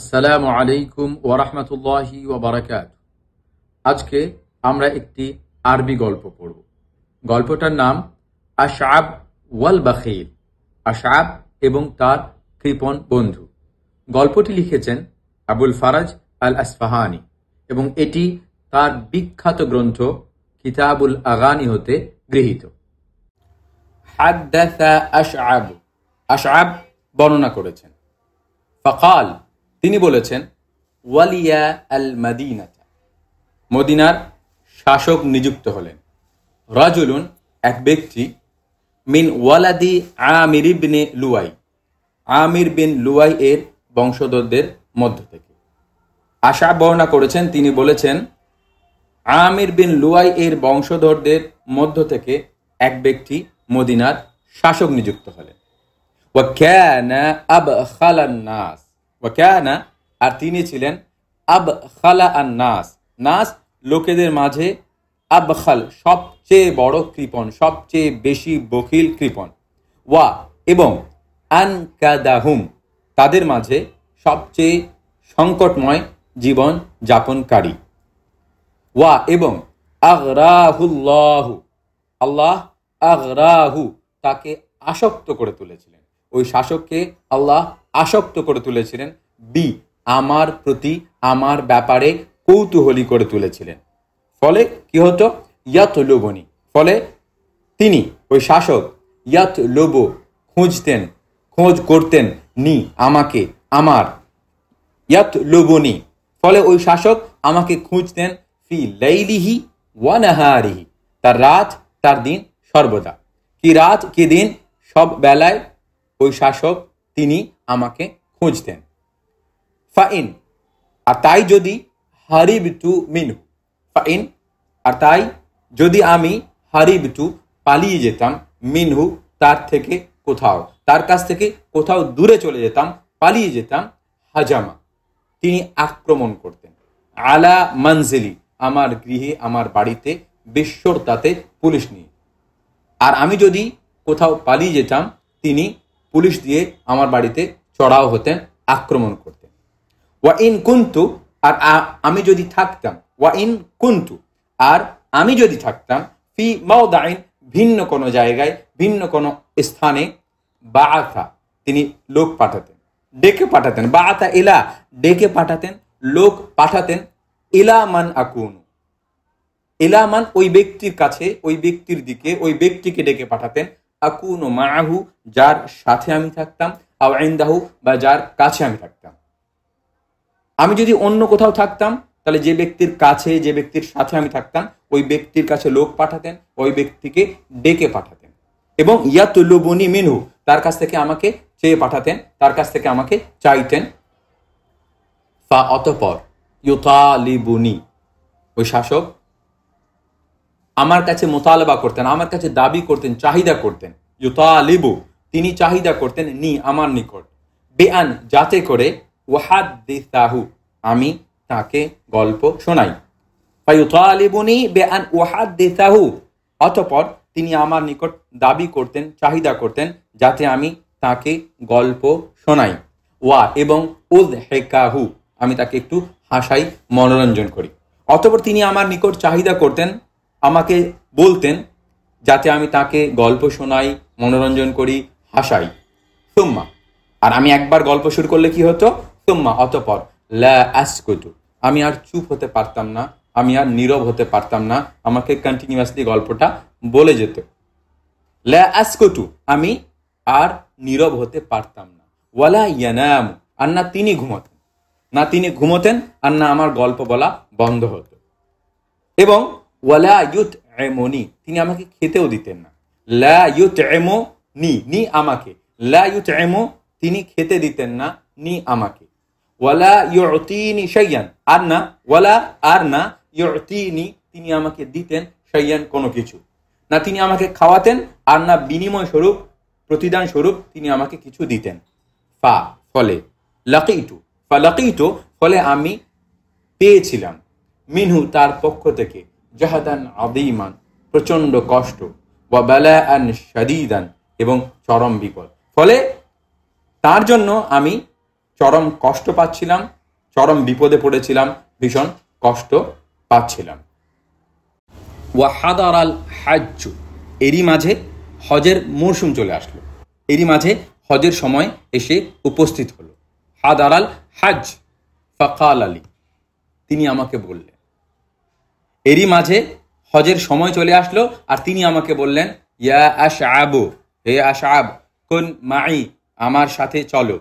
আসসালামু আলাইকুম ওয়া রাহমাতুল্লাহি ওয়া বারাকাতুহু। আজকে আমরা একটি আরবি গল্প পড়ব। গল্পটার নাম আশআব ওয়াল বাখিল। আশআব এবং তার কৃপণ বন্ধু। গল্পটি লিখেছেন আবুল ফারাজ আল আসফাহানি এবং এটি তার বিখ্যাত গ্রন্থ কিতাবুল আগানি হতে গৃহীত। হাদ্দাসা আশআব, আশআব বর্ণনা করেছেন। ফাকাল, তিনি বলেছেন, ওয়ালিয়া আল মাদিনাতা, মদিনার শাসক নিযুক্ত হলেন। রাজুলুন, এক ব্যক্তি, মিন ওয়ালাদি আমির ইবনে লুয়াই, আমির বিন লুয়াই এর বংশধরদের মধ্য থেকে। আশআব বর্ণনা করেছেন, তিনি বলেছেন, আমির বিন লুয়াই এর বংশধরদের মধ্য থেকে এক ব্যক্তি মদিনার শাসক নিযুক্ত হলেন। ওয়াকানা আবখালান নাস, ওয়াকানা, আর তিনি ছিলেন আবখালা আন নাস, নাস লোকেদের মাঝে, আবখাল সবচেয়ে বড় কৃপণ, সবচেয়ে বেশি বখিল কৃপণ। ওয়া এবং আনকাদাহুম, তাদের মাঝে সবচেয়ে সংকটময় জীবন যাপনকারী। ওয়া এবং আগরাহুল্লাহু, আল্লাহ আগরাহু, তাকে আসক্ত করে তুলেছিলেন। ওই শাসককে আল্লাহ আসক্ত করে তুলেছিলেন। বি, আমার প্রতি, আমার ব্যাপারে কৌতূহলী করে তুলেছিলেন। ফলে কি হতো? ইয়াত লোবনি, ফলে তিনি, ওই শাসক, ইয়াত লোব, খুঁজতেন, খোঁজ করতেন, নি, আমাকে, আমার, ইয়াত লোবনি, ফলে ওই শাসক আমাকে খুঁজতেন, ফি লাইলিহি ওয়া নাহারিহি, তার রাত তার দিন সর্বদা। কি রাত কি দিন, সব বেলায় ওই শাসক তিনি আমাকে খুঁজতেন। ফাইন, আর তাই যদি, হারিবতু মিনহু, ফাইন, আর তাই যদি আমি, হারিবতু, পালিয়ে যেতাম, মিনহু, তার থেকে কোথাও, তার কাছ থেকে কোথাও দূরে চলে যেতাম, পালিয়ে যেতাম, হাজামা, তিনি আক্রমণ করতেন, আলা মানজিলি, আমার গৃহে, আমার বাড়িতে, বিশ্বরতাতে, পুলিশ নিয়ে। আর আমি যদি কোথাও পালিয়ে যেতাম, তিনি পুলিশ দিয়ে আমার বাড়িতে চড়াও হতেন, আক্রমণ করতেন। ওয়া ইন কুনতু, আর আমি যদি থাকতাম, ওয়া ইন কুনতু, আর আমি যদি থাকতাম, ফি মাওদাইন, ভিন্ন কোনো জায়গায়, ভিন্ন কোনো স্থানে, বাআথা, তিনি লোক পাঠাতেন, ডেকে পাঠাতেন, বাআথা ইলা, ডেকে পাঠাতেন, লোক পাঠাতেন, ইলা মান আকুনু, ইলা মান, ওই ব্যক্তির কাছে, ওই ব্যক্তির দিকে, ওই ব্যক্তিকে ডেকে পাঠাতেন, আকুনু মাআহু, যার সাথে আমি থাকতাম, আও ইনদাহু, বা যার কাছে আমি থাকতাম। আমি যদি অন্য কোথাও থাকতাম, তাহলে যে ব্যক্তির কাছে, যে ব্যক্তির সাথে আমি থাকতাম, ওই ব্যক্তির কাছে লোক পাঠাতেন, ওই ব্যক্তিকে ডেকে পাঠাতেন, এবং ইয়াতুলুবুনি মিনহু, তার কাছ থেকে আমাকে চেয়ে পাঠাতেন, তার কাছ থেকে আমাকে চাইতেন। ফা, অতঃপর, ইউতালিবুনি, ওই শাসক আমার কাছে মোতালেবা করতেন, আমার কাছে দাবি করতেন, চাহিদা করতেন। ইউতালিবু, তিনি চাহিদা করতেন, নি, আমার নিকট, বেআন, যাতে করে, ওয়াহাদ্দিসাহু, আমি তাকে গল্প শোনাই। ফায়ুতালিবুনি বেআন ওয়াহাদ্দিসাহু, অতঃপর তিনি আমার নিকট দাবি করতেন, চাহিদা করতেন, যাতে আমি তাকে গল্প শোনাই। ওয়া এবং উযহিকাহু, আমি তাকে একটু হাসাই, মনোরঞ্জন করি। অতঃপর তিনি আমার নিকট চাহিদা করতেন, আমাকে বলতেন, যাতে আমি তাকে গল্প শোনাই, মনোরঞ্জন করি, হাসাই। সুম্মা, আর আমি একবার গল্প শুরু করলে কি হতো? সুম্মা, অতঃপর, লা আসকুতু, আমি আর চুপ হতে পারতাম না, আমি আর নীরব হতে পারতাম না, আমাকে কন্টিনিউয়াসলি গল্পটা বলে যেত। লা আসকুতু, আমি আর নীরব হতে পারতাম না। ওয়ালা ইয়ানাম, আর না তিনি ঘুমোতেন, না তিনি ঘুমোতেন, আর না আমার গল্প বলা বন্ধ হতো। এবং ওয়ালা ইউতইমুনি, তিনি আমাকে খেতেও দিতেন না। লা ইউতইমুনি, নি আমাকে, লা ইউতইমু, তিনি খেতে দিতেন না, নি আমাকে। ওয়ালা ইউতিনি শাইয়ান, আর না, ওয়ালা, আর না, ইউতিনি, তিনি আমাকে দিতেন, শাইয়ান, কোনো কিছু না, তিনি আমাকে খাওয়াতেন, আর না বিনিময় স্বরূপ, প্রতিদান স্বরূপ তিনি আমাকে কিছু দিতেন। ফা, ফলে, লাকিতু, ফা লাকিতু, ফলে আমি পেয়েছিলাম, মিনহু, তার পক্ষ থেকে, জাহাদান আযীমান, প্রচন্ড কষ্ট, ওয়া বালাআন শাদীদান, এবং চরম বিপদ। ফলে তার জন্য আমি চরম কষ্ট পাচ্ছিলাম, চরম বিপদে পড়েছিলাম, ভীষণ কষ্ট পাচ্ছিলাম। ওয়া হাদার আল হাজ্জু, এরই মাঝে হজের মরশুম চলে আসলো, এরই মাঝে হজের সময় এসে উপস্থিত হলো। হাদার আল হাজ ফাকাল আলী, তিনি আমাকে বললেন, এরই মাঝে হজের সময় চলে আসলো আর তিনি আমাকে বললেন, ইয়া আশআবু, হে আশআব, কুন মাই, আমার সাথে চলো।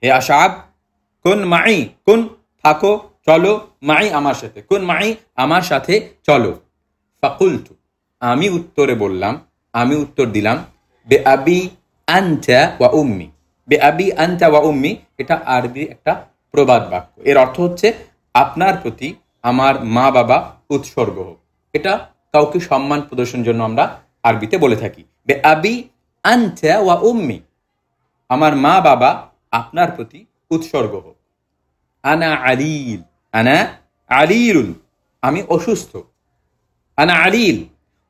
হে আশআব, কুন মাই, কুন থাকো, চলো, মাই আমার সাথে, কুন মাই আমার সাথে চলো। ফাকুলতু, আমি উত্তরে বললাম, আমি উত্তর দিলাম, বে আবি আনতা ওয়া উম্মি। বে আবি আনতা ওয়া উম্মি, এটা আরবি একটা প্রবাদ বাক্য। এর অর্থ হচ্ছে আপনার প্রতি আমার মা বাবা উৎসর্গ হোক। এটা কাউকে সম্মান প্রদর্শনের জন্য আমরা আরবিতে বলে থাকি। বে আবি আনতা ওয়া উম্মি, আমার মা বাবা আপনার প্রতি উৎসর্গ হোক। আনা আলিল, আনা আলিলুন, আমি অসুস্থ। আনা আলিল,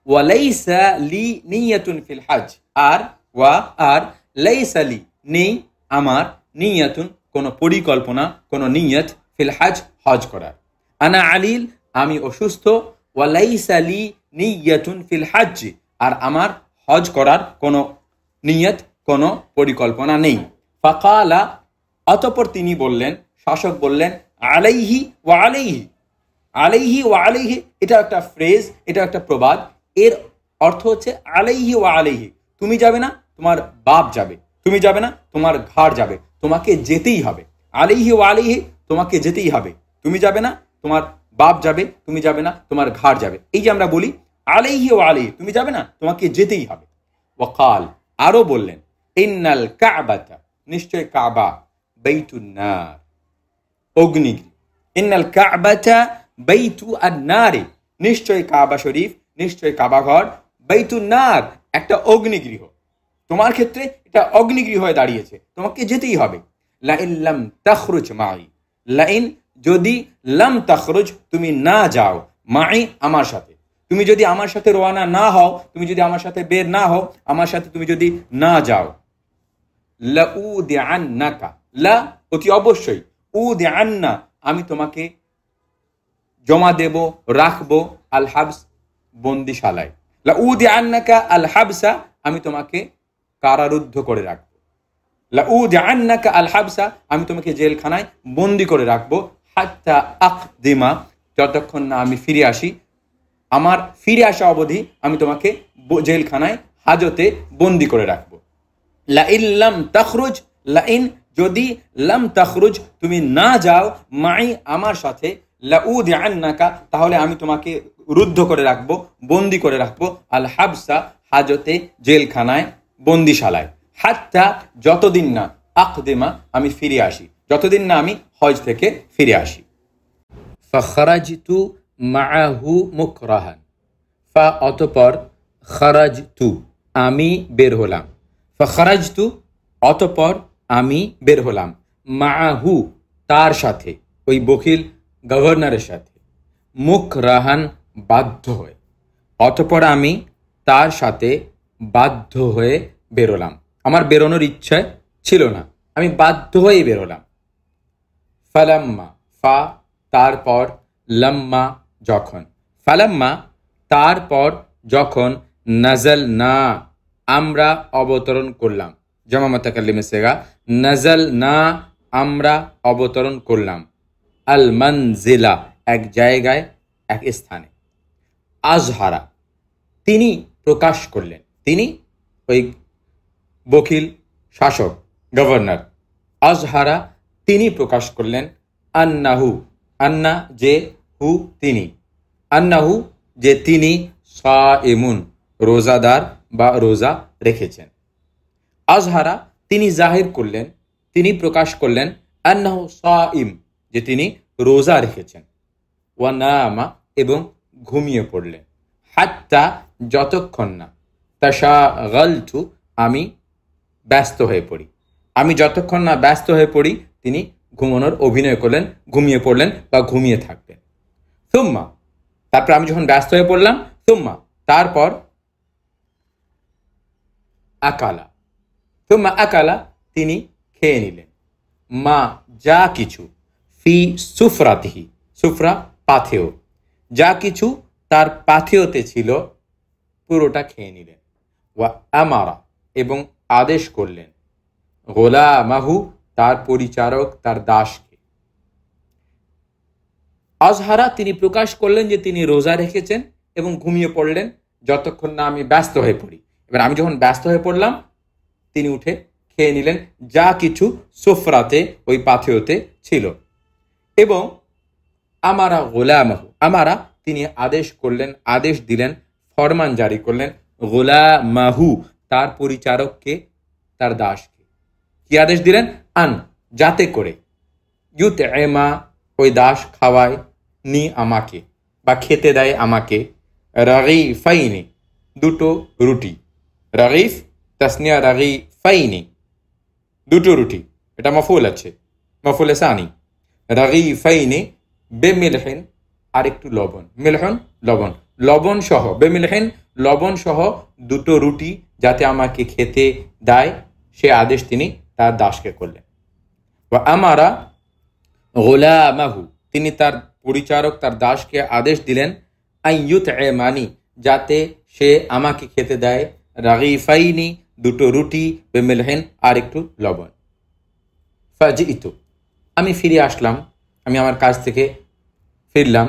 ওয়া লাইসা লি নিয়াতুন ফিল হজ, আর লাইসা লি, নেই আমার, নিয়াতুন কোনো পরিকল্পনা, কোনো নিয়ত, ফিল হজ হজ করার। আনা আলিল, আমি অসুস্থ, ওয়া লাইসা লি নিয়াতুন ফিল হজ, আর আমার হজ করার কোনো নিয়ত, কোনো পরিকল্পনা নেই। ফাকালা, অতঃপর তিনি বললেন, শাসক বললেন, আলাইহি ওয়া আলাইহি, আলাইহি ওয়া আলাইহি, এটা একটা ফ্রেজ, এটা একটা প্রবাদ। এর অর্থ হচ্ছে আলাইহি ওয়া আলাইহি, তুমি যাবে না, তোমার বাপ যাবে, তুমি যাবে না, তোমার ঘাড় যাবে, তোমাকে যেতেই হবে। আলাইহি ওয়া আলাইহি, তোমাকে যেতেই হবে, তুমি যাবে না, তোমার বাপ যাবে, তুমি যাবে না, তোমার ঘাড় যাবে। এই যে আমরা বলি আলাইহি ওয়া আলাইহি, তুমি যাবে না, তোমাকে যেতেই হবে। ওয়াকাল, আরো বললেন, ইন্নাল কাবাতা, নিশ্চয় কাবা, বাইতুন নার, অগ্নিগৃহ। ইন্নাল কাবাতা বাইতু আন-নারি, নিশ্চয় কাবা শরীফ, নিশ্চয় কাবা ঘর, বাইতুন নার, একটা অগ্নিগৃহ। তোমার ক্ষেত্রে এটা অগ্নিগৃহ হয়ে দাঁড়িয়েছে, তোমাকে যেতেই হবে। লাইন লাম তাখরুজ মাই, লাইন যদি, লাম তাখরুজ তুমি না যাও, মাই আমার সাথে, তুমি যদি আমার সাথে রওনা না হও, তুমি যদি আমার সাথে বের না হও, আমার সাথে তুমি যদি না যাও, লা উদিআন্নাকা, লা অতি অবশ্যই, উদিআন্না আমি তোমাকে জমা দেব, রাখবো, আল হাবস বন্দিশালায়। লা উদিআন্নাকা আল হাবসা, আমি তোমাকে কারারুদ্ধ করে রাখবো। লা উদিআন্নাকা আল হাবসা, আমি তোমাকে জেলখানায় বন্দি করে রাখবো। হাত্তা আকদিমা, যতক্ষণ না আমি ফিরে আসি, আমার ফিরে আসা অবধি আমি তোমাকে জেলখানায়, হাজতে বন্দি করে রাখবো। লাইন লাম তাখরুজ, লাইন যদি, লাম তাখরুজ তুমি না যাও, মাই আমার সাথে, লাউদিআন্নাকা তাহলে আমি তোমাকে রুদ্ধ করে রাখবো, বন্দি করে রাখবো, আল হাবসা হাজতে, জেলখানায়, বন্দিশালায়। হাত্তা যতদিন না, আকদিমা আমি ফিরে আসি, যতদিন না আমি হজ থেকে ফিরে আসি। ফাখারাজতু মাআহু মুকরাহান, ফা অতঃপর, খারাজতু আমি বের হলাম, ফাখারাজতু অতঃপর আমি বের হলাম, মাআহু তার সাথে, ওই বকিল গভর্নরের সাথে, মুকরাহান বাধ্য হয়ে, অতঃপর আমি তার সাথে বাধ্য হয়ে বেরোলাম। আমার বেরোনোর ইচ্ছা ছিল না, আমি বাধ্য হয়ে বেরোলাম। ফালাম্মা, ফা তারপর, লাম্মা যখন, ফালাম্মা তারপর যখন, নাজাল না আমরা অবতরণ করলাম, জামা মুতাকাল্লিমে সিগা, নাজাল না আমরা অবতরণ করলাম, আল মানজিলা এক জায়গায়, এক স্থানে। আজহারা তিনি প্রকাশ করলেন, তিনি ওই বকিল, শাসক, গভর্নর, আজহারা তিনি প্রকাশ করলেন, আন্নাহু আন্না যে, হু তিনি, আন্নাহু যে তিনি, সাইমুন রোজাদার বা রোজা রেখেছেন। আজহারা তিনি জাহির করলেন, তিনি প্রকাশ করলেন, আন্নাহু সাইম যে তিনি রোজা রেখেছেন। ওয়া নামা এবং ঘুমিয়ে পড়লেন। হাত্তা যতক্ষণ না, তাশাগালতু আমি ব্যস্ত হয়ে পড়ি, আমি যতক্ষণ না ব্যস্ত হয়ে পড়ি, তিনি ঘুমানোর অভিনয় করলেন, ঘুমিয়ে পড়লেন বা ঘুমিয়ে থাকবেন। সুম্মা তারপর আমি যখন ব্যস্ত হয়ে পড়লাম, সুম্মা তারপর, আকালা, সুম্মা আকালা তিনি খেয়ে নিলেন। মা যা কিছু, ফি সুফরাতিহি, সুফরা পাথেয়, যা কিছু তার পাথেয়তে ছিল পুরোটা খেয়ে নিলেন। ওয়া আমারা এবং আদেশ করলেন, গোলামাহু তার পরিচারক, তার দাসকে, আজহারা তিনি প্রকাশ করলেন যে তিনি রোজা রেখেছেন এবং ঘুমিয়ে পড়লেন যতক্ষণ না আমি ব্যস্ত হয়ে পড়ি। এবার আমি যখন ব্যস্ত হয়ে পড়লাম তিনি উঠে খেয়ে নিলেন যা কিছু সুফরাতে, ওই পাথেয়তে ছিল। এবং আমারা গোলামাহু, আমারা তিনি আদেশ করলেন, আদেশ দিলেন, ফরমান জারি করলেন, গোলামাহু তার পরিচারককে, তার দাসকে। কি আদেশ দিলেন? আন যাতে করে, ইউতএমা ওই দাস খাওয়ায়, নি আমাকে বা খেতে দেয় আমাকে, রাগীফাইনি দুটো রুটি, রাগীফ তাসনিয়া রাগীফাইনি দুটো রুটি, এটা মফুল আছে, মফুল সানি, রাগীফাইনি বেমিলহিন আর একটু লবণ, মিলহন লবণ, লবণ সহ, বেমিলহিন লবণ সহ দুটো রুটি যাতে আমাকে খেতে দেয়, সে আদেশ তিনি তার দাসকে করলেন। ওয়া আমারা গোলামাহু তিনি তার পরিচারক, তার দাসকে আদেশ দিলেন, আইয়ুতএমানি যাতে সে আমাকে খেতে দেয়, রাগীফাইনি দুটো রুটি, বেমিলহিন আর একটু লবণ। ফাজিতু আমি ফিরে আসলাম, আমি আমার কাজ থেকে ফিরলাম,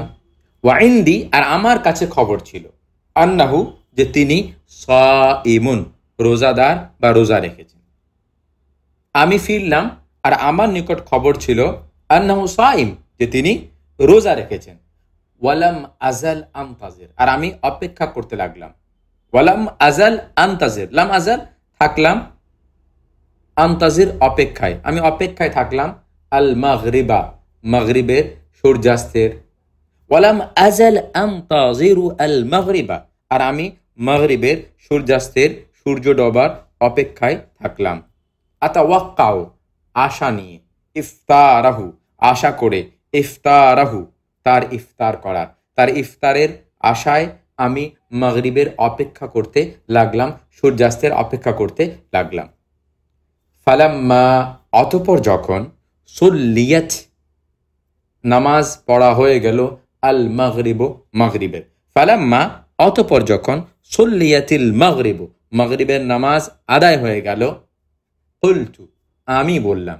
ওয়াইন্দি আর আমার কাছে খবর ছিল, আন্নাহু যে তিনি সাইমুন রোজাদার বা রোজা রেখেছেন। আমি ফিরলাম আর আমার নিকট খবর ছিল, আন্নাহু সাইম যে তিনি রোজা রেখেছেন। ওয়ালাম আজাল আনতাজির আর আমি অপেক্ষা করতে লাগলাম, ওয়ালাম আজাল আনতাজির, লাম আজাল থাকলাম, আনতাজির অপেক্ষায়, আমি অপেক্ষায় থাকলাম, আল মাগরিবা মাগরিবের সূর্যাস্তের, ওয়ালাম আজাল আনতাজিরু আল মাগরিবা আর আমি মাগরিবের সূর্যাস্তের, সূর্য ডোবার অপেক্ষায় থাকলাম। আতাওয়াক্কাউ আশা নিয়ে, ইফতারাহু আশা করে, ইফতারাহু তার ইফতার করার, তার ইফতারের আশায় আমি মাগরিবের অপেক্ষা করতে লাগলাম, সূর্যাস্তের অপেক্ষা করতে লাগলাম। ফালাম্মা অতঃপর যখন, সুল্লিয়াত নামাজ পড়া হয়ে গেল, আল মাগরিব মাগরিবের, ফালাম্মা অতঃপর যখন, সুল্লিয়াতিল মাগরিব মাগরিবের নামাজ আদায় হয়ে গেল, কুলতু আমি বললাম,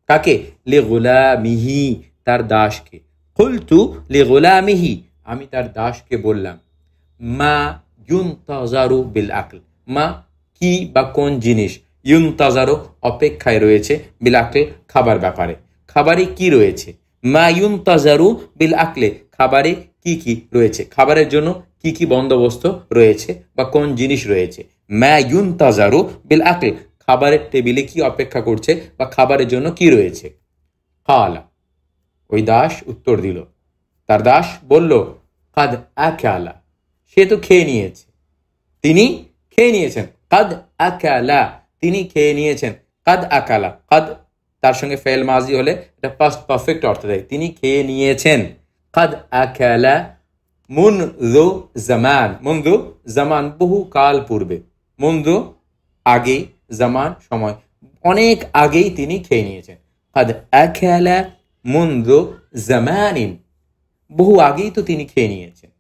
কাকে? লিগুলামিহি তার দাসকে, কুলতু লিগুলামিহি আমি তার দাসকে বললাম, মা ইউনতাজারু বিল আকল, মা কি বা কোন জিনিস, ইউনতাজারু অপেক্ষায় রয়েছে, বিল আকল খাবার ব্যাপারে, খাবারে কি রয়েছে, মা ইউনতাজারু বিল আকলে খাবারে কি কি রয়েছে, খাবারের জন্য কি কি বন্দোবস্ত রয়েছে বা কোন জিনিস রয়েছে, মা ইউনতাজারু বিল আকল খাবারের টেবিলে কি অপেক্ষা করছে বা খাবারের জন্য কি রয়েছে। কালা ওই দাস উত্তর দিল, তার দাস বলল, কাদ আকালা সে তো খেয়ে নিয়েছে, তিনি খেয়ে নিয়েছেন, কাদ আকালা তিনি খেয়ে নিয়েছেন, কাদ আকালা, কাদ তার সঙ্গে ফেল মাজি হলে এটা পাস্ট পারফেক্ট অর্থ দেয়, তিনি খেয়ে নিয়েছেন, কাদ আকালা মুনযু জামান, মুনযু জামান বহু কাল পূর্বে, মুনযু আগে, জামান সময়, অনেক আগেই তিনি খেয়ে নিয়েছেন, কাদ আকালা মুনযু জামানিন বহু আগেই তো তিনি খেয়ে নিয়েছেন।